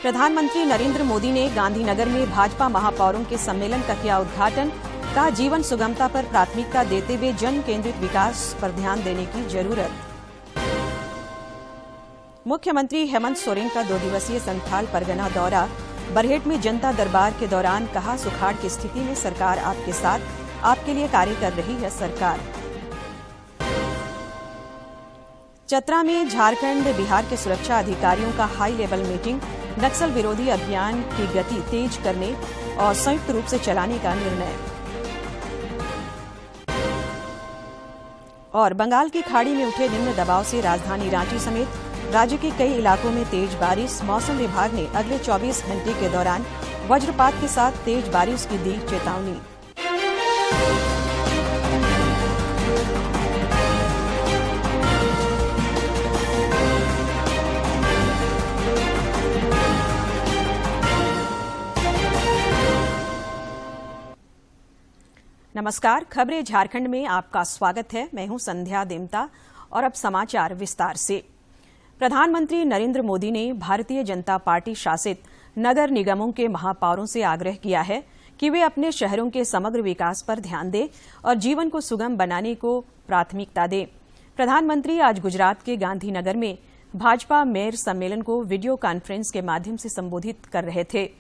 प्रधानमंत्री नरेंद्र मोदी ने गांधीनगर में भाजपा महापौरों के सम्मेलन का किया उद्घाटन। कहा, जीवन सुगमता पर प्राथमिकता देते हुए जन केंद्रित विकास पर ध्यान देने की जरूरत। मुख्यमंत्री हेमंत सोरेन का 2 दिवसीय संथाल परगना दौरा। बरहेट में जनता दरबार के दौरान कहा, सुखाड़ की स्थिति में सरकार आपके साथ, आपके लिए कार्य कर रही है सरकार। चतरा में झारखंड बिहार के सुरक्षा अधिकारियों का हाई लेवल मीटिंग। नक्सल विरोधी अभियान की गति तेज करने और संयुक्त रूप से चलाने का निर्णय। और बंगाल की खाड़ी में उठे निम्न दबाव से राजधानी रांची समेत राज्य के कई इलाकों में तेज बारिश। मौसम विभाग ने अगले 24 घंटे के दौरान वज्रपात के साथ तेज बारिश की दी चेतावनी। नमस्कार, खबरें झारखंड में आपका स्वागत है। मैं हूं संध्या देमता और अब समाचार विस्तार से। प्रधानमंत्री नरेंद्र मोदी ने भारतीय जनता पार्टी शासित नगर निगमों के महापौरों से आग्रह किया है कि वे अपने शहरों के समग्र विकास पर ध्यान दें और जीवन को सुगम बनाने को प्राथमिकता दें। प्रधानमंत्री आज गुजरात के गांधीनगर में भाजपा मेयर सम्मेलन को वीडियो कॉन्फ्रेंस के माध्यम से संबोधित कर रहे थे।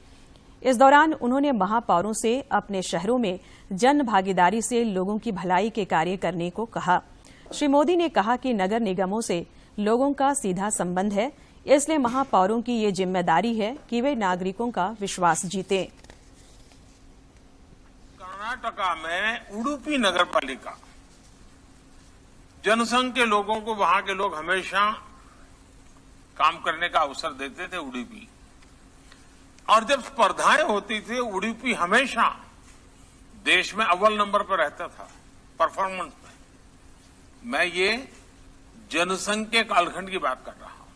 इस दौरान उन्होंने महापौरों से अपने शहरों में जन भागीदारी से लोगों की भलाई के कार्य करने को कहा। श्री मोदी ने कहा कि नगर निगमों से लोगों का सीधा संबंध है, इसलिए महापौरों की ये जिम्मेदारी है कि वे नागरिकों का विश्वास जीतें। कर्नाटका में उडुपी नगर पालिका जनसंघ के लोगों को वहां के लोग हमेशा काम करने का अवसर देते थे उडुपी, और जब स्पर्धाएं होती थी उडुपी हमेशा देश में अव्वल नंबर पर रहता था परफॉर्मेंस में। मैं ये जनसंघ के कालखंड की बात कर रहा हूं।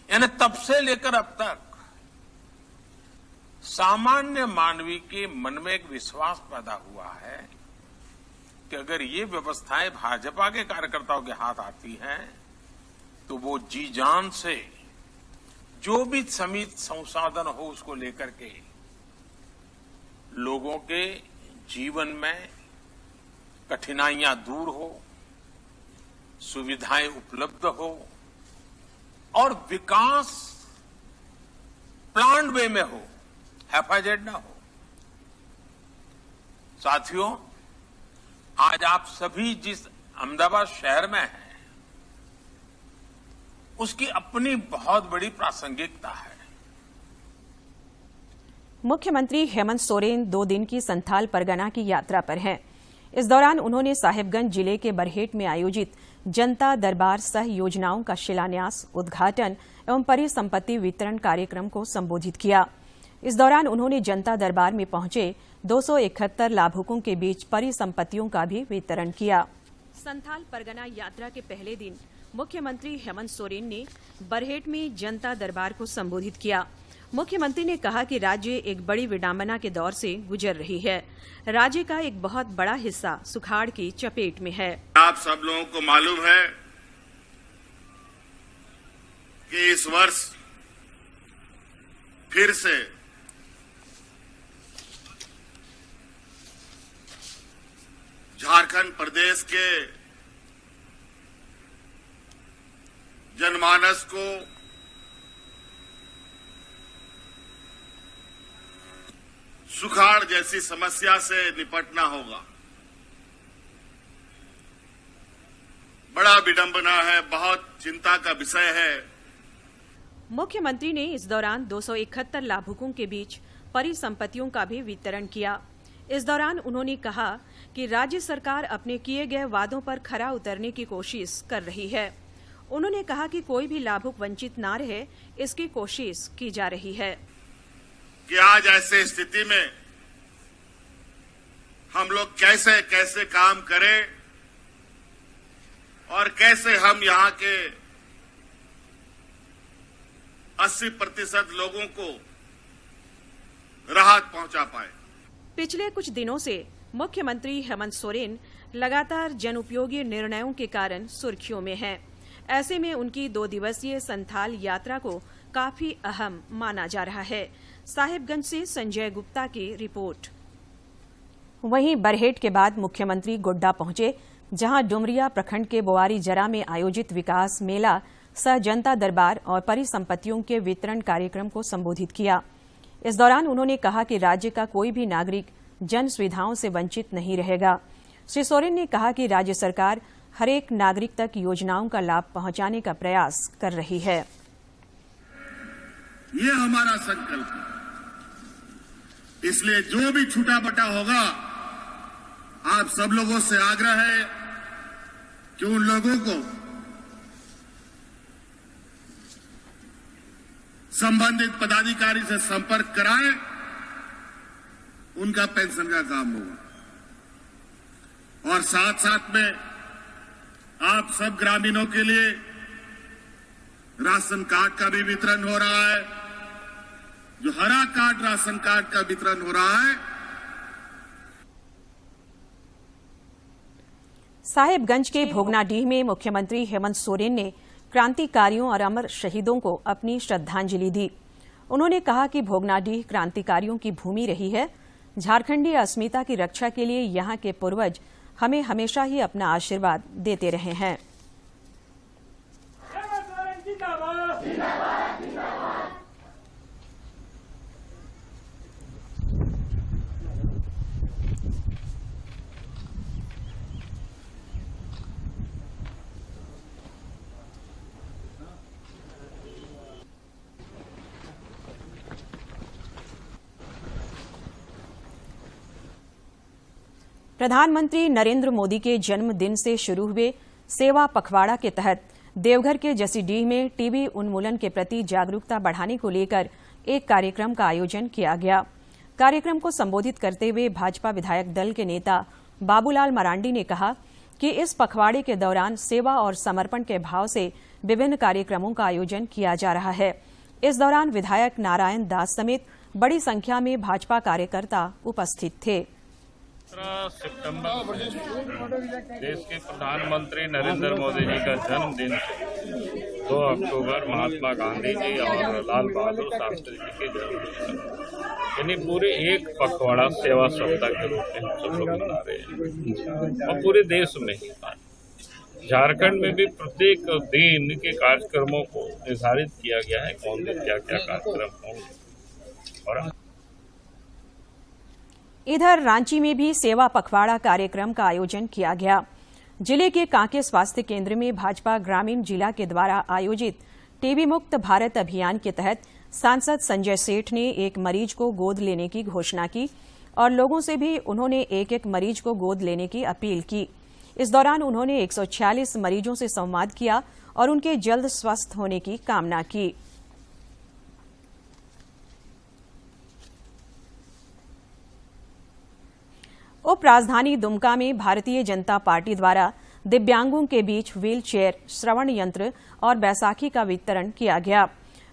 यानी तब से लेकर अब तक सामान्य मानवी के मन में एक विश्वास पैदा हुआ है कि अगर ये व्यवस्थाएं भाजपा के कार्यकर्ताओं के हाथ आती हैं तो वो जी जान से जो भी सीमित संसाधन हो उसको लेकर के लोगों के जीवन में कठिनाइयां दूर हो, सुविधाएं उपलब्ध हो और विकास प्लान्ड वे में हो, हैफाजेड ना हो। साथियों, आज आप सभी जिस अहमदाबाद शहर में हैं उसकी अपनी बहुत बड़ी प्रासंगिकता है। मुख्यमंत्री हेमंत सोरेन 2 दिन की संथाल परगना की यात्रा पर हैं। इस दौरान उन्होंने साहिबगंज जिले के बरहेट में आयोजित जनता दरबार सह योजनाओं का शिलान्यास, उद्घाटन एवं परिसंपत्ति वितरण कार्यक्रम को संबोधित किया। इस दौरान उन्होंने जनता दरबार में पहुंचे 271 लाभुकों के बीच परिसंपत्तियों का भी वितरण किया। संथाल परगना यात्रा के पहले दिन मुख्यमंत्री हेमंत सोरेन ने बरहेट में जनता दरबार को संबोधित किया। मुख्यमंत्री ने कहा कि राज्य एक बड़ी विडंबना के दौर से गुजर रही है। राज्य का एक बहुत बड़ा हिस्सा सुखाड़ की चपेट में है। आप सब लोगों को मालूम है कि इस वर्ष फिर से झारखंड प्रदेश के जनमानस को सुखाड़ जैसी समस्या से निपटना होगा। बड़ा विडंबना है, बहुत चिंता का विषय है। मुख्यमंत्री ने इस दौरान 271 लाभुकों के बीच परिसंपत्तियों का भी वितरण किया। इस दौरान उन्होंने कहा कि राज्य सरकार अपने किए गए वादों पर खरा उतरने की कोशिश कर रही है। उन्होंने कहा कि कोई भी लाभुक वंचित न रहे, इसकी कोशिश की जा रही है। कि आज ऐसे स्थिति में हम लोग कैसे कैसे काम करें और कैसे हम यहां के 80% लोगों को राहत पहुंचा पाए। पिछले कुछ दिनों से मुख्यमंत्री हेमंत सोरेन लगातार जनउपयोगी निर्णयों के कारण सुर्खियों में हैं। ऐसे में उनकी 2 दिवसीय संथाल यात्रा को काफी अहम माना जा रहा है। साहिबगंज से संजय गुप्ता की रिपोर्ट। वहीं बरहेट के बाद मुख्यमंत्री गोड्डा पहुंचे, जहां डुमरिया प्रखंड के बोआरी जरा में आयोजित विकास मेला सह जनता दरबार और परिसंपत्तियों के वितरण कार्यक्रम को संबोधित किया। इस दौरान उन्होंने कहा कि राज्य का कोई भी नागरिक जन सुविधाओं से वंचित नहीं रहेगा। श्री सोरेन ने कहा कि राज्य सरकार हरेक नागरिक तक योजनाओं का लाभ पहुंचाने का प्रयास कर रही है। ये हमारा संकल्प है, इसलिए जो भी छूटा बटा होगा, आप सब लोगों से आग्रह है कि उन लोगों को संबंधित पदाधिकारी से संपर्क कराएं, उनका पेंशन का काम होगा। और साथ साथ में आप सब ग्रामीणों के लिए राशन कार्ड का भी वितरण हो रहा है। जो हरा कार्ड राशन कार्ड का वितरण हो रहा है। साहिबगंज के भोगनाडीह में मुख्यमंत्री हेमंत सोरेन ने क्रांतिकारियों और अमर शहीदों को अपनी श्रद्धांजलि दी। उन्होंने कहा कि भोगनाडीह क्रांतिकारियों की भूमि रही है। झारखंडी अस्मिता की रक्षा के लिए यहां के पूर्वज हमें हमेशा ही अपना आशीर्वाद देते रहे हैं। प्रधानमंत्री नरेंद्र मोदी के जन्मदिन से शुरू हुए सेवा पखवाड़ा के तहत देवघर के जसीडीह में टीबी उन्मूलन के प्रति जागरूकता बढ़ाने को लेकर एक कार्यक्रम का आयोजन किया गया। कार्यक्रम को संबोधित करते हुए भाजपा विधायक दल के नेता बाबूलाल मरांडी ने कहा कि इस पखवाड़े के दौरान सेवा और समर्पण के भाव से विभिन्न कार्यक्रमों का आयोजन किया जा रहा है। इस दौरान विधायक नारायण दास समेत बड़ी संख्या में भाजपा कार्यकर्ता उपस्थित थे। 17 सितंबर देश के प्रधानमंत्री नरेंद्र मोदी जी का जन्मदिन 2 अक्टूबर महात्मा गांधी जी और लाल बहादुर शास्त्री जी के जन्मदिन, यानी पूरे एक पखवाड़ा सेवा सप्ताह के रूप में हम सब लोग मना रहे हैं। और पूरे देश में ही झारखंड में भी प्रत्येक दिन के कार्यक्रमों को निर्धारित किया गया है, कौन दिन क्या क्या कार्यक्रम होंगे। और इधर रांची में भी सेवा पखवाड़ा कार्यक्रम का आयोजन किया गया। जिले के कांके स्वास्थ्य केंद्र में भाजपा ग्रामीण जिला के द्वारा आयोजित टीबी मुक्त भारत अभियान के तहत सांसद संजय सेठ ने एक मरीज को गोद लेने की घोषणा की और लोगों से भी उन्होंने एक एक मरीज को गोद लेने की अपील की। इस दौरान उन्होंने 146 मरीजों से संवाद किया और उनके जल्द स्वस्थ होने की कामना की। उप राजधानी दुमका में भारतीय जनता पार्टी द्वारा दिव्यांगों के बीच व्हील चेयर, श्रवण यंत्र और बैसाखी का वितरण किया गया।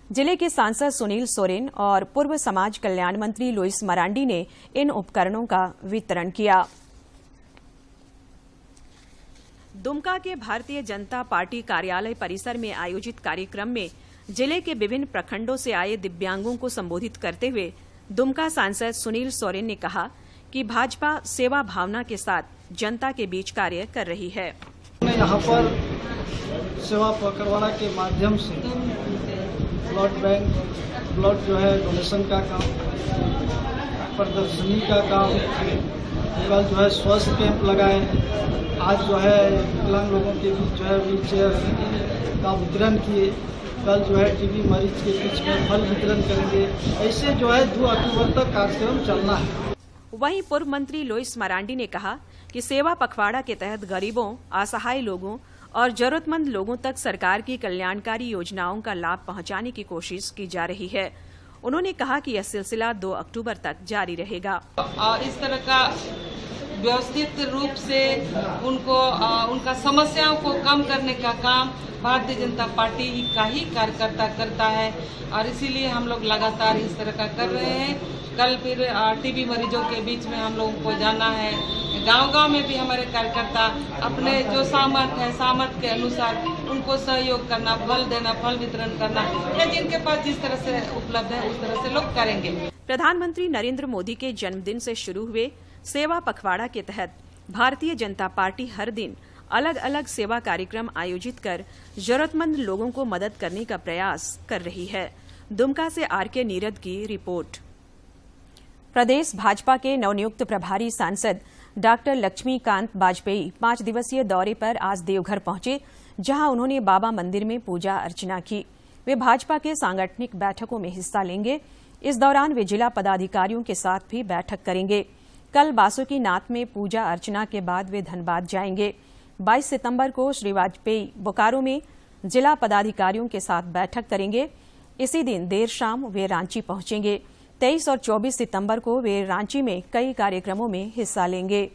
जिले के सांसद सुनील सोरेन और पूर्व समाज कल्याण मंत्री लुइस मरांडी ने इन उपकरणों का वितरण किया। दुमका के भारतीय जनता पार्टी कार्यालय परिसर में आयोजित कार्यक्रम में जिले के विभिन्न प्रखंडों से आए दिव्यांगों को संबोधित करते हुए दुमका सांसद सुनील सोरेन ने कहा कि भाजपा सेवा भावना के साथ जनता के बीच कार्य कर रही है। यहाँ पर सेवा पखवाड़ा के माध्यम से ब्लड बैंक, ब्लड जो है डोनेशन का काम, प्रदर्शनी का काम, कल जो है स्वास्थ्य कैंप लगाए, आज जो है विकलांग लोगों के बीच जो है व्हील चेयर का वितरण किए, कल जो है टीबी मरीज के बीच में फल वितरण करेंगे। ऐसे जो है 2 अक्टूबर तक कार्यक्रम चलना है। वहीं पूर्व मंत्री लुइस मरांडी ने कहा कि सेवा पखवाड़ा के तहत गरीबों, असहाय लोगों और जरूरतमंद लोगों तक सरकार की कल्याणकारी योजनाओं का लाभ पहुंचाने की कोशिश की जा रही है। उन्होंने कहा कि यह सिलसिला 2 अक्टूबर तक जारी रहेगा। इस तरह का व्यवस्थित रूप से उनका समस्याओं को कम करने का काम भारतीय जनता पार्टी का ही कार्यकर्ता करता है और इसीलिए हम लोग लगातार इस तरह का कर रहे हैं। कल फिर टीबी मरीजों के बीच में हम लोगों को जाना है। गांव-गांव में भी हमारे कार्यकर्ता अपने जो सामर्थ्य है, सामर्थ्य के अनुसार उनको सहयोग करना, फल देना, फल वितरण करना, या जिनके पास जिस तरह से उपलब्ध है उस तरह से लोग करेंगे। प्रधानमंत्री नरेंद्र मोदी के जन्मदिन से शुरू हुए सेवा पखवाड़ा के तहत भारतीय जनता पार्टी हर दिन अलग अलग सेवा कार्यक्रम आयोजित कर जरूरतमंद लोगों को मदद करने का प्रयास कर रही है। दुमका से आरके नीरद की रिपोर्ट। प्रदेश भाजपा के नवनियुक्त प्रभारी सांसद डॉक्टर लक्ष्मीकांत वाजपेयी 5 दिवसीय दौरे पर आज देवघर पहुंचे, जहां उन्होंने बाबा मंदिर में पूजा अर्चना की। वे भाजपा के सांगठनिक बैठकों में हिस्सा लेंगे। इस दौरान वे जिला पदाधिकारियों के साथ भी बैठक करेंगे। कल बासुकीनाथ में पूजा अर्चना के बाद वे धनबाद जाएंगे। 22 सितंबर को श्री वाजपेयी बोकारो में जिला पदाधिकारियों के साथ बैठक करेंगे। इसी दिन देर शाम वे रांची पहुंचेंगे। 23 और 24 सितंबर को वे रांची में कई कार्यक्रमों में हिस्सा लेंगे।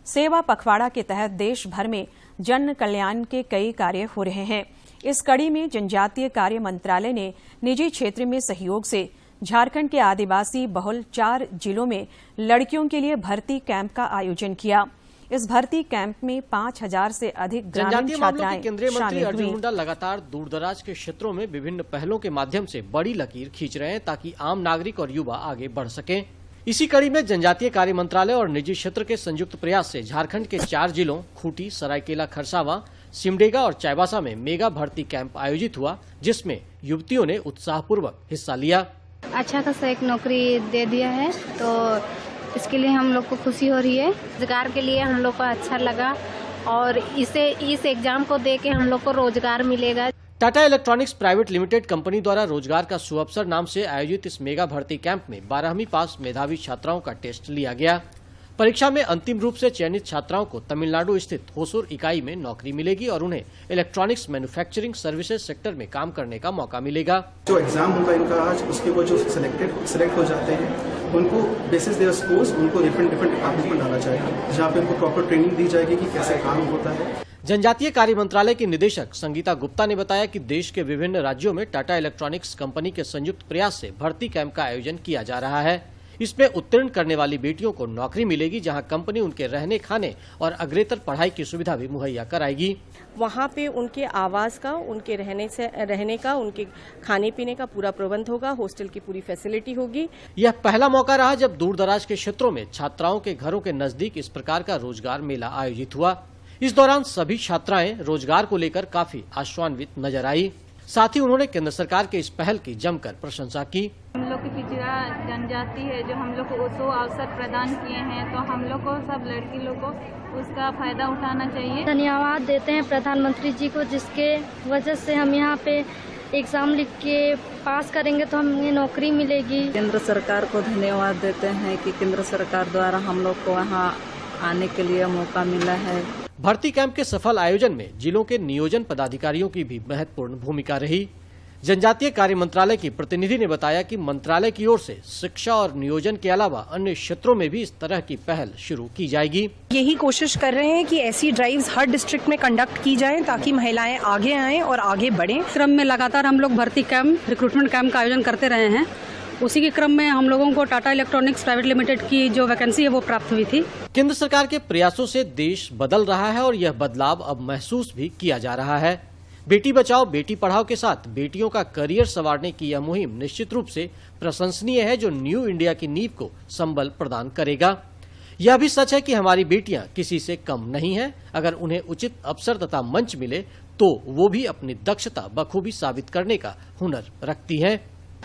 सेवा पखवाड़ा के तहत देश भर में जन कल्याण के कई कार्य हो रहे हैं। इस कड़ी में जनजातीय कार्य मंत्रालय ने निजी क्षेत्र में सहयोग से झारखंड के आदिवासी बहुल 4 जिलों में लड़कियों के लिए भर्ती कैंप का आयोजन किया। इस भर्ती कैंप में 5000 से अधिक ग्रामीण छात्राएं केंद्रीय मंत्री शामिल अर्जुन हुई। मुंडा लगातार दूरदराज के क्षेत्रों में विभिन्न पहलों के माध्यम से बड़ी लकीर खींच रहे हैं ताकि आम नागरिक और युवा आगे बढ़ सकें। इसी कड़ी में जनजातीय कार्य मंत्रालय और निजी क्षेत्र के संयुक्त प्रयास से झारखंड के 4 जिलों खूंटी, सरायकेला खरसावां, सिमडेगा और चाईबासा में मेगा भर्ती कैंप आयोजित हुआ, जिसमें युवतियों ने उत्साहपूर्वक हिस्सा लिया। अच्छा खासा एक नौकरी दे दिया है, तो इसके लिए हम लोग को खुशी हो रही है। रोजगार के लिए हम लोग को अच्छा लगा और इस एग्जाम को दे के हम लोग को रोजगार मिलेगा। Tata electronics private limited company द्वारा रोजगार का सुअवसर नाम से आयोजित इस मेगा भर्ती कैंप में 12वीं पास मेधावी छात्राओं का टेस्ट लिया गया। परीक्षा में अंतिम रूप से चयनित छात्राओं को तमिलनाडु स्थित होसूर इकाई में नौकरी मिलेगी और उन्हें इलेक्ट्रॉनिक्स मैन्युफैक्चरिंग सर्विसेज सेक्टर में काम करने का मौका मिलेगा। जो एग्जाम होगा इनका आज, उसके वो जो सिलेक्ट हो जाते हैं, उनको बेसिस देयर स्कोर्स उनको डिफरेंट डिपार्टमेंट्स में डाला जाएगा, जहाँ पे उनको प्रॉपर ट्रेनिंग दी जाएगी कि कैसे काम होता है। जनजातीय कार्य मंत्रालय की निदेशक संगीता गुप्ता ने बताया कि देश के विभिन्न राज्यों में टाटा इलेक्ट्रॉनिक्स कंपनी के संयुक्त प्रयास से भर्ती कैंप का आयोजन किया जा रहा है। इसमें उत्तीर्ण करने वाली बेटियों को नौकरी मिलेगी, जहां कंपनी उनके रहने, खाने और अग्रेतर पढ़ाई की सुविधा भी मुहैया कराएगी। वहाँ पे उनके आवास का, उनके रहने का, उनके खाने पीने का पूरा प्रबंध होगा, हॉस्टल की पूरी फैसिलिटी होगी। यह पहला मौका रहा जब दूर दराज के क्षेत्रों में छात्राओं के घरों के नजदीक इस प्रकार का रोजगार मेला आयोजित हुआ। इस दौरान सभी छात्राएं रोजगार को लेकर काफी आशान्वित नजर आई। साथ ही उन्होंने केंद्र सरकार के इस पहल की जमकर प्रशंसा की। हम लोग की पिछड़ा जनजाति है, जो हम लोग को 100 अवसर प्रदान किए हैं, तो हम लोग को, सब लड़की लोग को उसका फायदा उठाना चाहिए। धन्यवाद देते हैं प्रधानमंत्री जी को, जिसके वजह से हम यहाँ पे एग्जाम लिख के पास करेंगे तो हमें नौकरी मिलेगी। केंद्र सरकार को धन्यवाद देते हैं कि केंद्र सरकार द्वारा हम लोग को वहाँ आने के लिए मौका मिला है। भर्ती कैंप के सफल आयोजन में जिलों के नियोजन पदाधिकारियों की भी महत्वपूर्ण भूमिका रही। जनजातीय कार्य मंत्रालय की प्रतिनिधि ने बताया कि मंत्रालय की ओर से शिक्षा और नियोजन के अलावा अन्य क्षेत्रों में भी इस तरह की पहल शुरू की जाएगी। यही कोशिश कर रहे हैं कि ऐसी ड्राइव्स हर डिस्ट्रिक्ट में कंडक्ट की जाएं ताकि महिलाएं आगे आएं और आगे बढ़ें। क्रम में लगातार हम लोग भर्ती कैंप, रिक्रूटमेंट कैंप का आयोजन करते रहे हैं। उसी के क्रम में हम लोगों को टाटा इलेक्ट्रॉनिक्स प्राइवेट लिमिटेड की जो वैकेंसी है वो प्राप्त हुई थी। केंद्र सरकार के प्रयासों से देश बदल रहा है और यह बदलाव अब महसूस भी किया जा रहा है। बेटी बचाओ बेटी पढ़ाओ के साथ बेटियों का करियर संवारने की यह मुहिम निश्चित रूप से प्रशंसनीय है, जो न्यू इंडिया की नींव को संबल प्रदान करेगा। यह भी सच है कि हमारी बेटियां किसी से कम नहीं हैं। अगर उन्हें उचित अवसर तथा मंच मिले तो वो भी अपनी दक्षता बखूबी साबित करने का हुनर रखती हैं।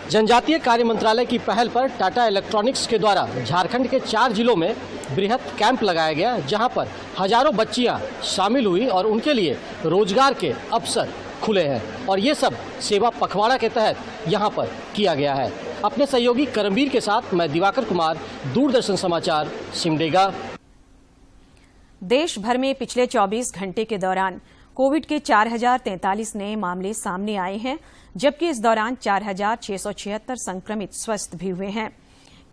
जनजातीय कार्य मंत्रालय की पहल पर टाटा इलेक्ट्रॉनिक्स के द्वारा झारखंड के 4 जिलों में बृहद कैंप लगाया गया, जहां पर हजारों बच्चियां शामिल हुई और उनके लिए रोजगार के अवसर खुले हैं। और ये सब सेवा पखवाड़ा के तहत यहां पर किया गया है। अपने सहयोगी करमवीर के साथ मैं दिवाकर कुमार, दूरदर्शन समाचार, सिमडेगा। देश भर में पिछले 24 घंटे के दौरान कोविड के 4043 नए मामले सामने आए हैं, जबकि इस दौरान 4676 संक्रमित स्वस्थ भी हुए हैं।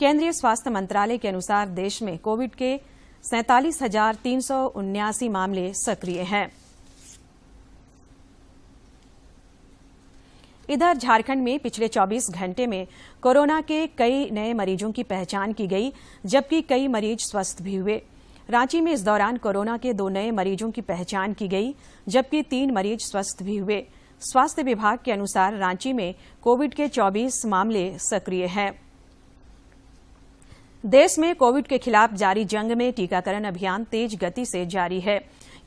केंद्रीय स्वास्थ्य मंत्रालय के अनुसार देश में कोविड के 47,379 मामले सक्रिय हैं। इधर झारखंड में पिछले 24 घंटे में कोरोना के कई नए मरीजों की पहचान की गई, जबकि कई मरीज स्वस्थ भी हुए। रांची में इस दौरान कोरोना के 2 नए मरीजों की पहचान की गई, जबकि 3 मरीज स्वस्थ भी हुए। स्वास्थ्य विभाग के अनुसार रांची में कोविड के 24 मामले सक्रिय हैं। देश में कोविड के खिलाफ जारी जंग में टीकाकरण अभियान तेज गति से जारी है।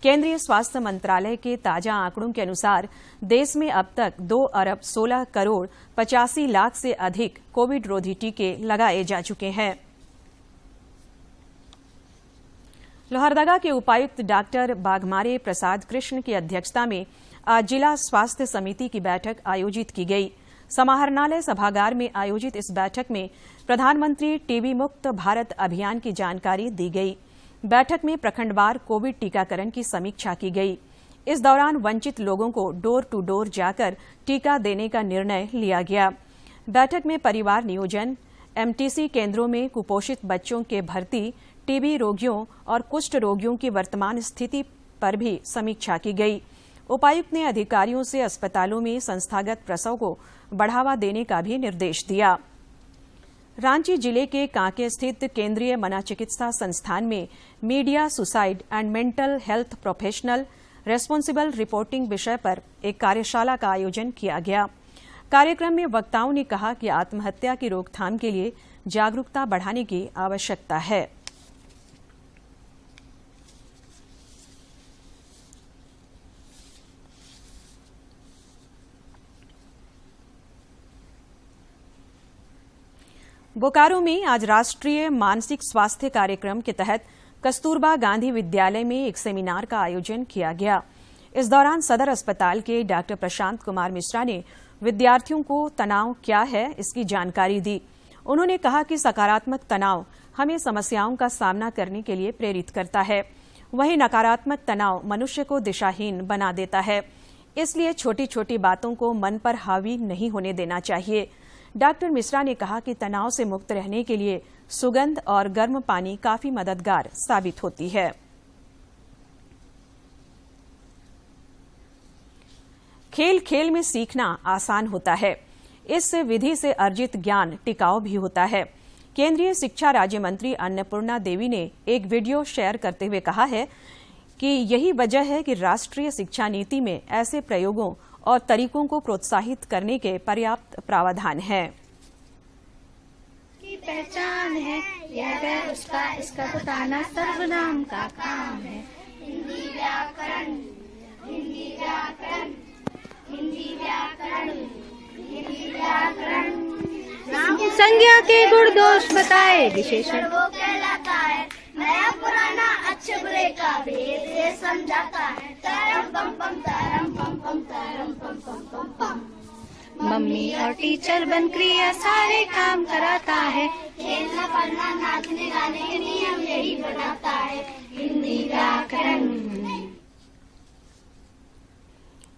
केंद्रीय स्वास्थ्य मंत्रालय के ताजा आंकड़ों के अनुसार देश में अब तक 2 अरब 16 करोड़ 85 लाख से अधिक कोविड रोधी टीके लगाए जा चुके हैं। लोहरदगा के उपायुक्त डॉक्टर बाघमारे प्रसाद कृष्ण की अध्यक्षता में आज जिला स्वास्थ्य समिति की बैठक आयोजित की गई। समाहरणालय सभागार में आयोजित इस बैठक में प्रधानमंत्री टीबी मुक्त भारत अभियान की जानकारी दी गई। बैठक में प्रखंडवार कोविड टीकाकरण की समीक्षा की गई। इस दौरान वंचित लोगों को डोर टू डोर जाकर टीका देने का निर्णय लिया गया। बैठक में परिवार नियोजन, एमटीसी केंद्रों में कुपोषित बच्चों के भर्ती, टीबी रोगियों और कुष्ठ रोगियों की वर्तमान स्थिति पर भी समीक्षा की गई। उपायुक्त ने अधिकारियों से अस्पतालों में संस्थागत प्रसव को बढ़ावा देने का भी निर्देश दिया। रांची जिले के कांके स्थित केंद्रीय मनोचिकित्सा संस्थान में media, suicide and mental health professional responsible reporting विषय पर एक कार्यशाला का आयोजन किया गया। कार्यक्रम में वक्ताओं ने कहा कि आत्महत्या की रोकथाम के लिए जागरूकता बढ़ाने की आवश्यकता है। बोकारो में आज राष्ट्रीय मानसिक स्वास्थ्य कार्यक्रम के तहत कस्तूरबा गांधी विद्यालय में एक सेमिनार का आयोजन किया गया। इस दौरान सदर अस्पताल के डॉक्टर प्रशांत कुमार मिश्रा ने विद्यार्थियों को तनाव क्या है इसकी जानकारी दी। उन्होंने कहा कि सकारात्मक तनाव हमें समस्याओं का सामना करने के लिए प्रेरित करता है, वहीं नकारात्मक तनाव मनुष्य को दिशाहीन बना देता है। इसलिए छोटी छोटी बातों को मन पर हावी नहीं होने देना चाहिए। डॉक्टर मिश्रा ने कहा कि तनाव से मुक्त रहने के लिए सुगंध और गर्म पानी काफी मददगार साबित होती है। खेल खेल में सीखना आसान होता है। इस विधि से अर्जित ज्ञान टिकाऊ भी होता है। केंद्रीय शिक्षा राज्य मंत्री अन्नपूर्णा देवी ने एक वीडियो शेयर करते हुए कहा है कि यही वजह है कि राष्ट्रीय शिक्षा नीति में ऐसे प्रयोगों और तरीकों को प्रोत्साहित करने के पर्याप्त प्रावधान है। की पहचान है यह है उसका, इसका बताना सर्वनाम का काम है। हिंदी व्याकरण, हिंदी व्याकरण, हिंदी व्याकरण, हिंदी व्याकरण। संज्ञा के गुण दोष बताए, विशेषण वो कहलाता है। नया पुराना अच्छे बुरे का भेद ये समझाता है। तरम पम पम तरम पम पम तरम पम पम पम पम। मम्मी और टीचर बन क्रिया सारे काम कराता है। खेलना पढ़ना नाचने गाने के नियम यही बनाता है। हिंदी व्याकरण।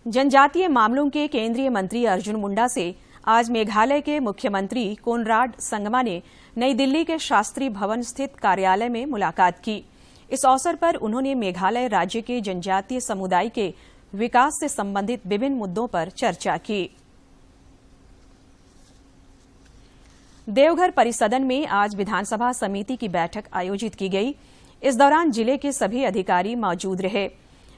जनजातीय मामलों के केंद्रीय मंत्री अर्जुन मुंडा से आज मेघालय के मुख्यमंत्री कोनराड संगमा ने नई दिल्ली के शास्त्री भवन स्थित कार्यालय में मुलाकात की। इस अवसर पर उन्होंने मेघालय राज्य के जनजातीय समुदाय के विकास से संबंधित विभिन्न मुद्दों पर चर्चा की। देवघर परिसदन में आज विधानसभा समिति की बैठक आयोजित की गई। इस दौरान जिले के सभी अधिकारी मौजूद रहे।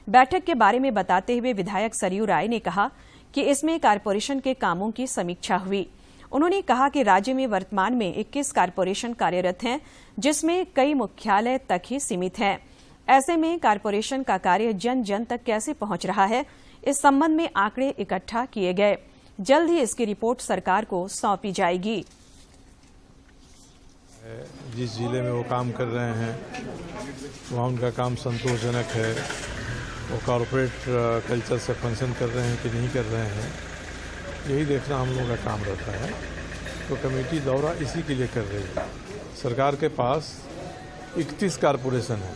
बैठक के बारे में बताते हुए विधायक सरयू राय ने कहा कि इसमें कारपोरेशन के कामों की समीक्षा हुई। उन्होंने कहा कि राज्य में वर्तमान में 21 कारपोरेशन कार्यरत हैं, जिसमें कई मुख्यालय तक ही सीमित हैं। ऐसे में कारपोरेशन का कार्य जन जन तक कैसे पहुंच रहा है, इस संबंध में आंकड़े इकट्ठा किए गए। जल्द ही इसकी रिपोर्ट सरकार को सौंपी जाएगी। जिस जिले में वो काम कर रहे हैं वहाँ उनका काम संतोषजनक है, वो कॉरपोरेट कल्चर से फंक्शन कर रहे हैं कि नहीं कर रहे हैं, यही देखना हम लोगों का काम रहता है। तो कमेटी दौरा इसी के लिए कर रही है। सरकार के पास 31 कारपोरेशन है।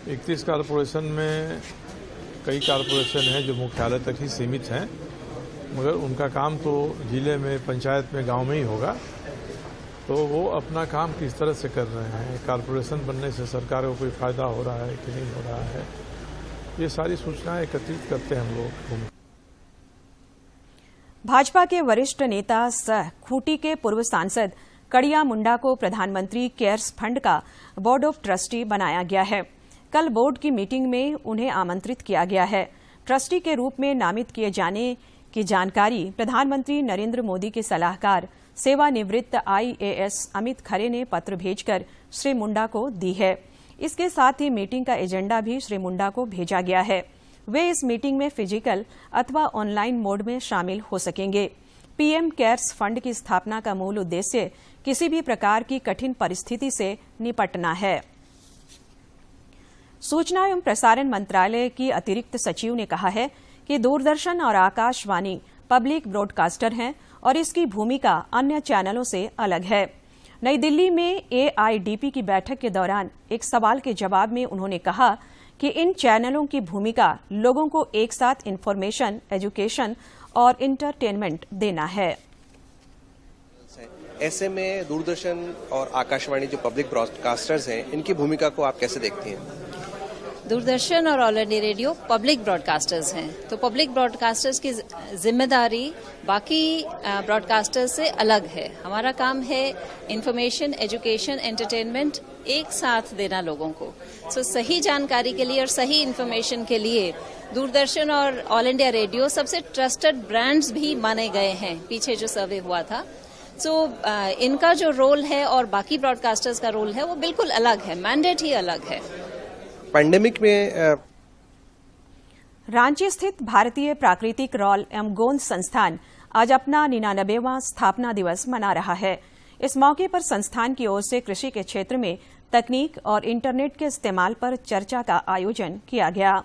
31 कारपोरेशन में कई कारपोरेशन हैं जो मुख्यालय तक ही सीमित हैं, मगर उनका काम तो जिले में, पंचायत में, गांव में ही होगा। तो वो अपना काम किस तरह से कर रहे हैं, कारपोरेशन बनने से सरकार को कोई फ़ायदा हो रहा है कि नहीं हो रहा है, ये सारी सूचनाएं एकत्रित करते हैं हम लोग। भाजपा के वरिष्ठ नेता सह खूंटी के पूर्व सांसद कड़िया मुंडा को प्रधानमंत्री केयर्स फंड का बोर्ड ऑफ ट्रस्टी बनाया गया है। कल बोर्ड की मीटिंग में उन्हें आमंत्रित किया गया है। ट्रस्टी के रूप में नामित किए जाने की जानकारी प्रधानमंत्री नरेंद्र मोदी के सलाहकार सेवानिवृत्त IAS अमित खरे ने पत्र भेजकर श्री मुंडा को दी है। इसके साथ ही मीटिंग का एजेंडा भी श्री मुंडा को भेजा गया है। वे इस मीटिंग में फिजिकल अथवा ऑनलाइन मोड में शामिल हो सकेंगे। पीएम केयर्स फंड की स्थापना का मूल उद्देश्य किसी भी प्रकार की कठिन परिस्थिति से निपटना है। सूचना एवं प्रसारण मंत्रालय की अतिरिक्त सचिव ने कहा है कि दूरदर्शन और आकाशवाणी पब्लिक ब्रॉडकास्टर हैं और इसकी भूमिका अन्य चैनलों से अलग है। नई दिल्ली में AIDP की बैठक के दौरान एक सवाल के जवाब में उन्होंने कहा कि इन चैनलों की भूमिका लोगों को एक साथ इंफॉर्मेशन, एजुकेशन और इंटरटेनमेंट देना है। ऐसे में दूरदर्शन और आकाशवाणी जो पब्लिक ब्रॉडकास्टर्स हैं, इनकी भूमिका को आप कैसे देखती हैं? दूरदर्शन और all India radio public broadcasters हैं, तो पब्लिक ब्रॉडकास्टर्स की जिम्मेदारी बाकी ब्रॉडकास्टर्स से अलग है। हमारा काम है इंफॉर्मेशन, एजुकेशन, एंटरटेनमेंट एक साथ देना लोगों को। सो सही जानकारी के लिए और सही इंफॉर्मेशन के लिए दूरदर्शन और ऑल इंडिया रेडियो सबसे ट्रस्टेड ब्रांड्स भी माने गए हैं। पीछे जो सर्वे हुआ था, इनका जो रोल है और बाकी ब्रॉडकास्टर्स का रोल है वो बिल्कुल अलग है, मैंडेट ही अलग है। पैंडेमिक में रांची स्थित भारतीय प्राकृतिक रॉल एवं गोंद संस्थान आज अपना 99वां स्थापना दिवस मना रहा है। इस मौके पर संस्थान की ओर से कृषि के क्षेत्र में तकनीक और इंटरनेट के इस्तेमाल पर चर्चा का आयोजन किया गया।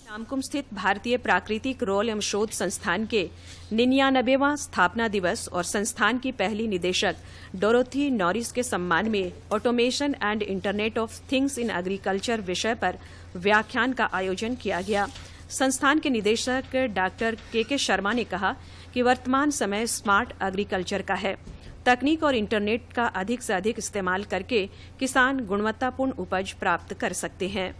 नामकुम स्थित भारतीय प्राकृतिक रोल एवं शोध संस्थान के 99वां स्थापना दिवस और संस्थान की पहली निदेशक डोरोथी नॉरिस के सम्मान में automation and internet of things in agriculture विषय पर व्याख्यान का आयोजन किया गया। संस्थान के निदेशक डॉक्टर के शर्मा ने कहा कि वर्तमान समय स्मार्ट एग्रीकल्चर का है। तकनीक और इंटरनेट का अधिक से अधिक इस्तेमाल करके किसान गुणवत्तापूर्ण उपज प्राप्त कर सकते हैं।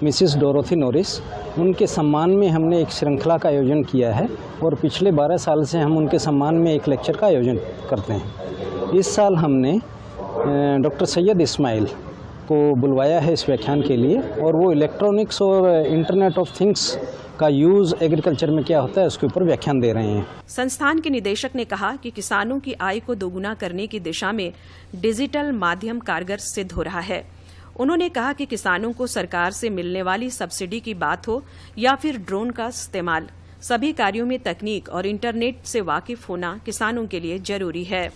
मिसिस डोरोथी नॉरिस, उनके सम्मान में हमने एक श्रृंखला का आयोजन किया है और पिछले 12 साल से हम उनके सम्मान में एक लेक्चर का आयोजन करते हैं। इस साल हमने डॉक्टर सैयद इस्माइल को बुलवाया है इस व्याख्यान के लिए, और वो इलेक्ट्रॉनिक्स और इंटरनेट ऑफ थिंग्स का यूज़ एग्रीकल्चर में क्या होता है उसके ऊपर व्याख्यान दे रहे हैं। संस्थान के निदेशक ने कहा कि किसानों की आय को दोगुना करने की दिशा में डिजिटल माध्यम कारगर सिद्ध हो रहा है। उन्होंने कहा कि किसानों को सरकार से मिलने वाली सब्सिडी की बात हो या फिर ड्रोन का इस्तेमाल, सभी कार्यों में तकनीक और इंटरनेट से वाकिफ होना किसानों के लिए जरूरी है।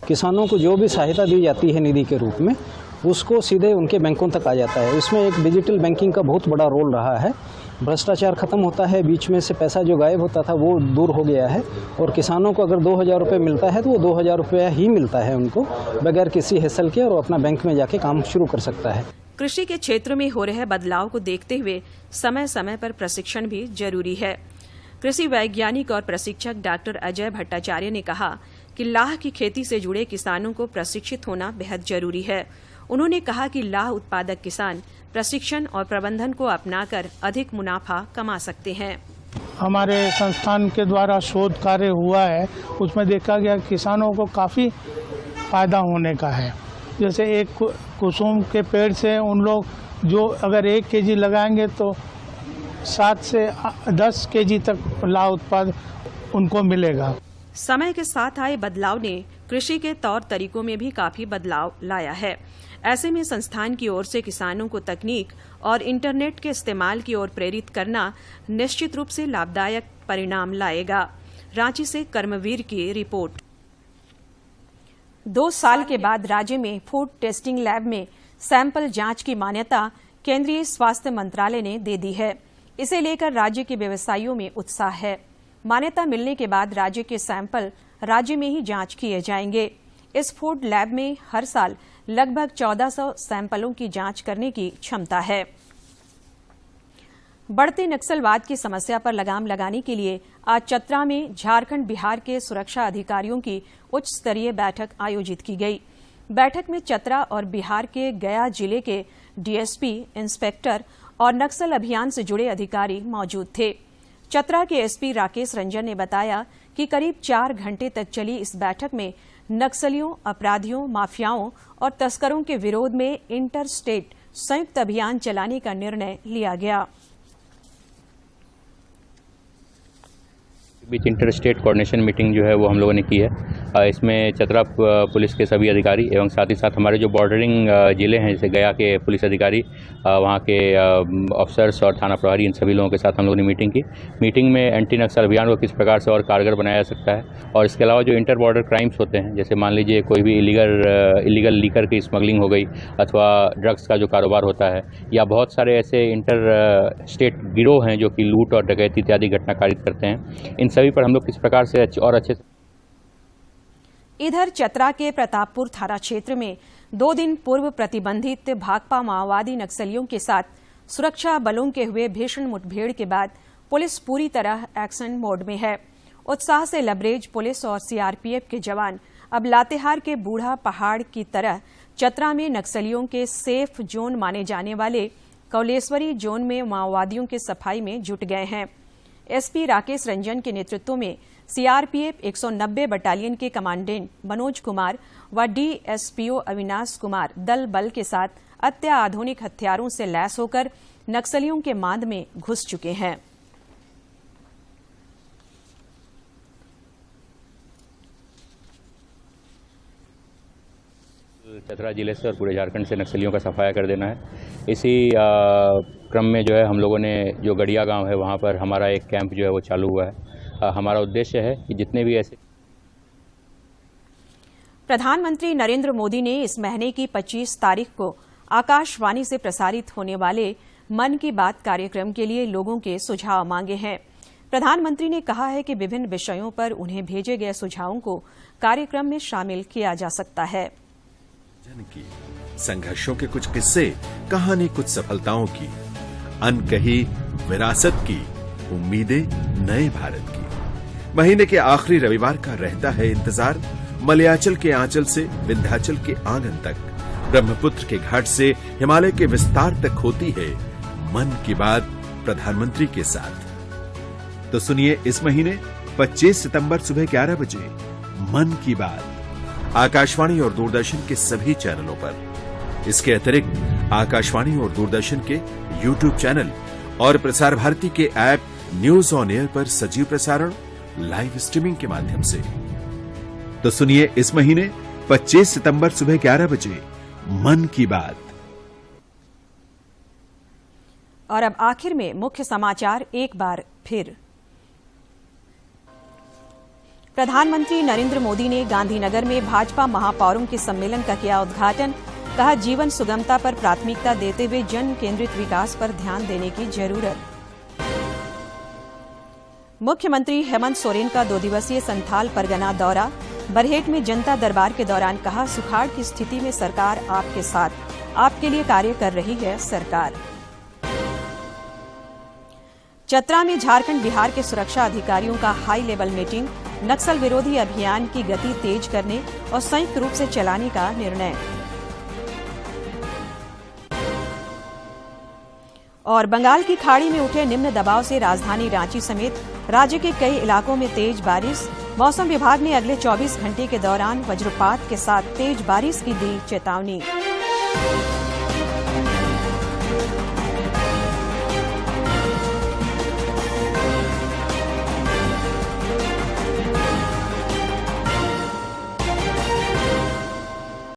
किसानों को जो भी सहायता दी जाती है निधि के रूप में, उसको सीधे उनके बैंकों तक आ जाता है। इसमें एक डिजिटल बैंकिंग का बहुत बड़ा रोल रहा है। भ्रष्टाचार खत्म होता है, बीच में से पैसा जो गायब होता था वो दूर हो गया है, और किसानों को अगर 2000 रुपये मिलता है तो वो 2000 रुपया ही मिलता है उनको, बगैर किसी हैसल के, और अपना बैंक में जाके काम शुरू कर सकता है। कृषि के क्षेत्र में हो रहे बदलाव को देखते हुए समय समय पर प्रशिक्षण भी जरूरी है। कृषि वैज्ञानिक और प्रशिक्षक डॉक्टर अजय भट्टाचार्य ने कहा कि लाह की खेती से जुड़े किसानों को प्रशिक्षित होना बेहद जरूरी है। उन्होंने कहा कि लाह उत्पादक किसान प्रशिक्षण और प्रबंधन को अपनाकर अधिक मुनाफा कमा सकते हैं। हमारे संस्थान के द्वारा शोध कार्य हुआ है, उसमें देखा गया किसानों को काफ़ी फायदा होने का है। जैसे एक कुसुम के पेड़ से उन लोग जो अगर 1 केजी लगाएंगे तो 7 से 10 केजी तक लाह उत्पाद उनको मिलेगा। समय के साथ आए बदलाव ने कृषि के तौर तरीकों में भी काफी बदलाव लाया है। ऐसे में संस्थान की ओर से किसानों को तकनीक और इंटरनेट के इस्तेमाल की ओर प्रेरित करना निश्चित रूप से लाभदायक परिणाम लाएगा। रांची से कर्मवीर की रिपोर्ट। 2 साल के बाद राज्य में फूड टेस्टिंग लैब में सैंपल जांच की मान्यता केंद्रीय स्वास्थ्य मंत्रालय ने दे दी है। इसे लेकर राज्य के व्यवसायियों में उत्साह है। मान्यता मिलने के बाद राज्य के सैंपल राज्य में ही जांच किए जाएंगे। इस फूड लैब में हर साल लगभग 1400 सैंपलों की जांच करने की क्षमता है। बढ़ते नक्सलवाद की समस्या पर लगाम लगाने के लिए आज चतरा में झारखंड बिहार के सुरक्षा अधिकारियों की उच्च स्तरीय बैठक आयोजित की गई। बैठक में चतरा और बिहार के गया जिले के डीएसपी, इंस्पेक्टर और नक्सल अभियान से जुड़े अधिकारी मौजूद थे। चतरा के एसपी राकेश रंजन ने बताया कि करीब 4 घंटे तक चली इस बैठक में नक्सलियों, अपराधियों, माफियाओं और तस्करों के विरोध में इंटर स्टेट संयुक्त अभियान चलाने का निर्णय लिया गया। बीच इंटर स्टेट कोऑर्डिनेशन मीटिंग जो है वो हम लोगों ने की है। इसमें चतरा पुलिस के सभी अधिकारी एवं साथ ही साथ हमारे जो बॉर्डरिंग जिले हैं जैसे गया के पुलिस अधिकारी, वहाँ के ऑफिसर्स और थाना प्रभारी, इन सभी लोगों के साथ हम लोगों ने मीटिंग की। मीटिंग में एंटी नक्सल अभियान को किस प्रकार से और कारगर बनाया जा सकता है और इसके अलावा जो इंटर बॉर्डर क्राइम्स होते हैं, जैसे मान लीजिए कोई भी इलीगल लीकर की स्मगलिंग हो गई अथवा ड्रग्स का जो कारोबार होता है, या बहुत सारे ऐसे इंटर स्टेट गिरोह हैं जो कि लूट और डकैती इत्यादि घटना कारित करते हैं, इन सभी पर हम लोग किस प्रकार से और अच्छे से। इधर चतरा के प्रतापपुर थाना क्षेत्र में 2 दिन पूर्व प्रतिबंधित भाकपा माओवादी नक्सलियों के साथ सुरक्षा बलों के हुए भीषण मुठभेड़ के बाद पुलिस पूरी तरह एक्शन मोड में है। उत्साह से लबरेज पुलिस और सीआरपीएफ के जवान अब लातेहार के बूढ़ा पहाड़ की तरह चतरा में नक्सलियों के सेफ जोन माने जाने वाले कौलेश्वरी जोन में माओवादियों के सफाई में जुट गए हैं। एसपी राकेश रंजन के नेतृत्व में सीआरपीएफ 190 बटालियन के कमांडेंट मनोज कुमार व डीएसपीओ अविनाश कुमार दल बल के साथ अत्याधुनिक हथियारों से लैस होकर नक्सलियों के मांद में घुस चुके हैं। चतरा जिले से और पूरे झारखंड से नक्सलियों का सफाया कर देना है। इसी क्रम में जो है हम लोगों ने जो गड़िया गांव है वहां पर हमारा एक कैंप जो है वो चालू हुआ है। हमारा उद्देश्य है कि जितने भी ऐसे। प्रधानमंत्री नरेंद्र मोदी ने इस महीने की 25 तारीख को आकाशवाणी से प्रसारित होने वाले मन की बात कार्यक्रम के लिए लोगों के सुझाव मांगे हैं। प्रधानमंत्री ने कहा है कि विभिन्न विषयों पर उन्हें भेजे गए सुझावों को कार्यक्रम में शामिल किया जा सकता है। की संघर्षों के कुछ किस्से, कहानी कुछ सफलताओं की, अनकही विरासत की, उम्मीदें नए भारत की। महीने के आखिरी रविवार का रहता है इंतजार। मलयाचल के आंचल से विंध्याचल के आंगन तक, ब्रह्मपुत्र के घाट से हिमालय के विस्तार तक होती है मन की बात प्रधानमंत्री के साथ। तो सुनिए इस महीने 25 सितंबर सुबह 11 बजे मन की बात आकाशवाणी और दूरदर्शन के सभी चैनलों पर। इसके अतिरिक्त आकाशवाणी और दूरदर्शन के यूट्यूब चैनल और प्रसार भारती के ऐप न्यूज ऑन एयर पर सजीव प्रसारण लाइव स्ट्रीमिंग के माध्यम से। तो सुनिए इस महीने 25 सितंबर सुबह 11 बजे मन की बात। और अब आखिर में मुख्य समाचार एक बार फिर। प्रधानमंत्री नरेंद्र मोदी ने गांधीनगर में भाजपा महापौरों के सम्मेलन का किया उद्घाटन। कहा, जीवन सुगमता पर प्राथमिकता देते हुए जन केंद्रित विकास पर ध्यान देने की जरूरत। मुख्यमंत्री हेमंत सोरेन का 2 दिवसीय संथाल परगना दौरा। बरहेट में जनता दरबार के दौरान कहा, सुखाड़ की स्थिति में सरकार आपके साथ, आपके लिए कार्य कर रही है सरकार। चतरा में झारखंड बिहार के सुरक्षा अधिकारियों का हाई लेवल मीटिंग। नक्सल विरोधी अभियान की गति तेज करने और संयुक्त रूप से चलाने का निर्णय। और बंगाल की खाड़ी में उठे निम्न दबाव से राजधानी रांची समेत राज्य के कई इलाकों में तेज बारिश। मौसम विभाग ने अगले 24 घंटे के दौरान वज्रपात के साथ तेज बारिश की दी चेतावनी।